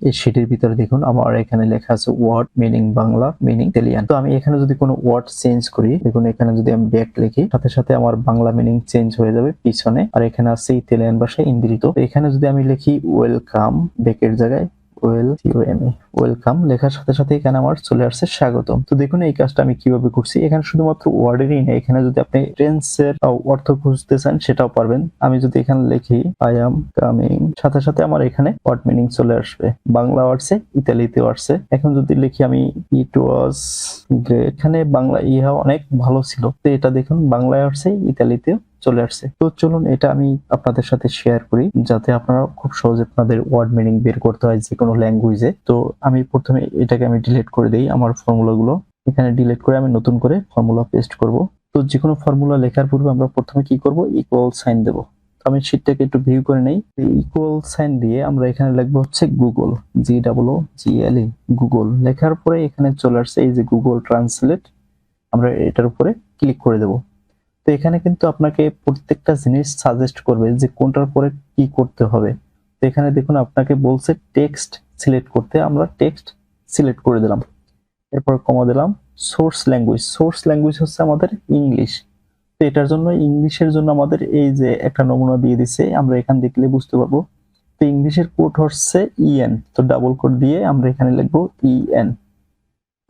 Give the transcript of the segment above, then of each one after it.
এই শীটের ভিতরে দেখুন আমার এখানে লেখা আছে word meaning Bangla meaning Italian. তো আমি এখানে যদি কোনো ওয়ার্ড চেঞ্জ করি, দেখুন এখানে যদি আমি ব্যাক লিখি সাথে সাথে আমার বাংলা মিনিং চেঞ্জ হয়ে যাবে পিছনে, আর এখানে আছে ইতালিয়ান ভাষায় ইন্দিরিত। এখানে যদি আমি লিখি ওয়েলকাম, ব্যাকের জায়গায় ওয়েলকাম লেখার সাথে সাথে এখানে আমার চলে আসছে স্বাগতম। তো দেখুন এই কাজটা আমি কিভাবে করছি। এখানে শুধুমাত্র ওয়ার্ডেরই না, এখানে যদি আপনি টেন্সের অর্থ খুঁজতে চান সেটাও পারবেন। আমি যদি এখানে লিখি আই এম কামিং, সাথে সাথে আমার এখানে ওয়ার্ড মিনিং চলে আসবে, বাংলা আসছে, ইতালিতেও আসছে। এখন যদি লিখি আমি ইট ওয়াজ গ্রেট, এখানে বাংলা ইহা অনেক ভালো ছিল, তো এটা দেখুন বাংলায় আসছে, ইতালিতেও চলে আসছে। তো চলুন এটা আমি আপনাদের সাথে শেয়ার করি যাতে আপনারা খুব সহজে আপনাদের ওয়ার্ড মিনিং বের করতে হয় যে কোনো ল্যাঙ্গুয়েজে। তো আমি প্রথমে এটাকে আমি ডিলিট করে দেই, আমার ফর্মুলাগুলো এখানে ডিলিট করে আমি নতুন করে ফর্মুলা পেস্ট করব। তো যে কোনো ফর্মুলা লেখার পূর্বে আমরা প্রথমে কি করব, ইকুয়াল সাইন দেব। আমি শীটটাকে একটু ভিউ করে নেই। ইকুয়াল সাইন দিয়ে আমরা এখানে লিখবো হচ্ছে গুগল, GOOGLE, গুগল লেখার পরে এখানে চলে আসছে এই যে গুগল ট্রান্সলেট, আমরা এটার উপরে ক্লিক করে দেব। তো এখানে কিন্তু আপনাকে প্রত্যেকটা জিনিস সাজেস্ট করবে যে কোনটার পরে কি করতে হবে। তো এখানে দেখুন আপনাকে বলছে টেক্সট সিলেক্ট করতে, আমরা টেক্সট সিলেক্ট করে দিলাম, এরপর কমা দিলাম। সোর্স ল্যাঙ্গুয়েজ হচ্ছে আমাদের ইংলিশ। তো এটার জন্য ইংলিশের জন্য আমাদের এই যে একটা নমুনা দিয়ে দিছে, আমরা এখান দেখলে বুঝতে পারবো। তো ইংলিশের কোড হচ্ছে EN, তো ডাবল কোড দিয়ে আমরা এখানে লিখবো EN,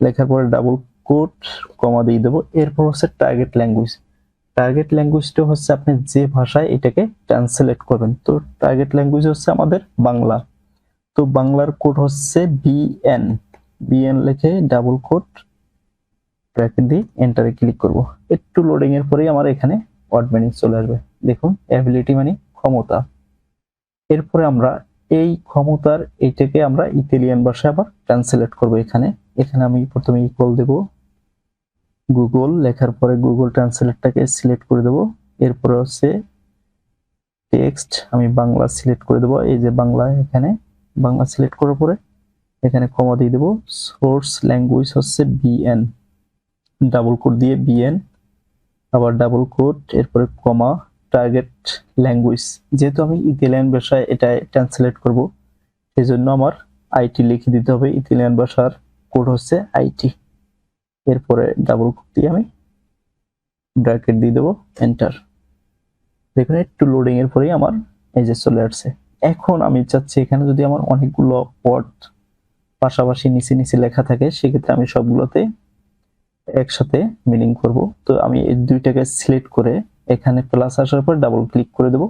লেখার পরে ডাবল কোড কমা দিয়ে দেবো। এরপর হচ্ছে টার্গেট ল্যাঙ্গুয়েজটা হচ্ছে আপনি যে ভাষায় এটাকে ট্রান্সলেট করবেন। তো টার্গেট ল্যাঙ্গুয়েজ হচ্ছে আমাদের বাংলা। তো বাংলার কোড হচ্ছে BN লিখে ডাবল কোড ব্র্যাকেট দিয়ে এন্টারে ক্লিক করব। একটু লোডিং এর পরেই আমার এখানে ওয়ার্ড মিনিং চলে আসবে। দেখুন অ্যাবিলিটি মানে ক্ষমতা। এরপরে আমরা এই ক্ষমতার এইটাকে আমরা ইতালিয়ান ভাষায় আবার ট্রান্সলেট করব। এখানে আমি প্রথমে ইকুয়াল দেব, গুগল লেখার পরে গুগল ট্রান্সলেটটাকে সিলেক্ট করে দেব। এরপরে হচ্ছে টেক্সট, আমি বাংলা সিলেক্ট করে দেব। এই যে বাংলা, এখানে বাংলা সিলেক্ট করার পরে এখানে কমা দিয়ে দেব। সোর্স ল্যাঙ্গুয়েজ হচ্ছে BN, ডাবল কোড দিয়ে BN, আবার ডাবল কোড, এরপরে কমা, টার্গেট ল্যাঙ্গুয়েজ। যেহেতু আমি ইতালিয়ান ভাষায় এটা ট্রান্সলেট করব সেই জন্য আমার IT লিখে দিতে হবে। ইতালিয়ান ভাষার কোড হচ্ছে IT, এরপরে ডাবল কোড দিয়ে আমি ব্র্যাকেট দিয়ে দেবো, এন্টার। দেখুন একটু লোডিং এর পরেই আমার এই যে চলে আসছে। এখন আমি চাচ্ছি এখানে যদি আমার অনেকগুলো ওয়ার্ড পাশাপাশি নিচে লেখা থাকে, সেক্ষেত্রে আমি সবগুলোতে একসাথে মিনিং করব। তো আমি এই দুইটাকে সিলেক্ট করে এখানে প্লাস আসার পর ডাবল ক্লিক করে দেব,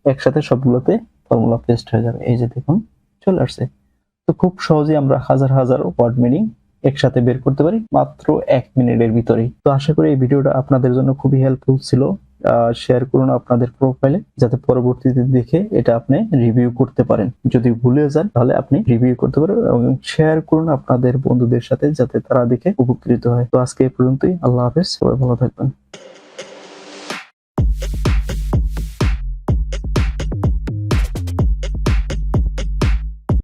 একসাথে সবগুলোতে ফর্মুলা পেস্ট হয়ে যাবে। এই যে দেখুন চলে আসছে। তো খুব সহজেই আমরা হাজার হাজার ওয়ার্ড মিনিং একসাথে বের করতে পারি মাত্র 1 মিনিটের ভিতরেই। তো আশা করি এই ভিডিওটা আপনাদের জন্য খুবই হেল্পফুল ছিল। শেয়ার করুন আপনাদের প্রোফাইলে, যাতে পরবর্তীতে দেখে এটা আপনি রিভিউ করতে পারেন। যদি ভুলে যান তাহলে আপনি রিভিউ করতে পারেন, এবং শেয়ার করুন আপনাদের বন্ধুদের সাথে যাতে তারা দেখে উপকৃত হয়। তো আজকে এই পর্যন্তই, আল্লাহ হাফেজ, সবাই ভালো থাকবেন।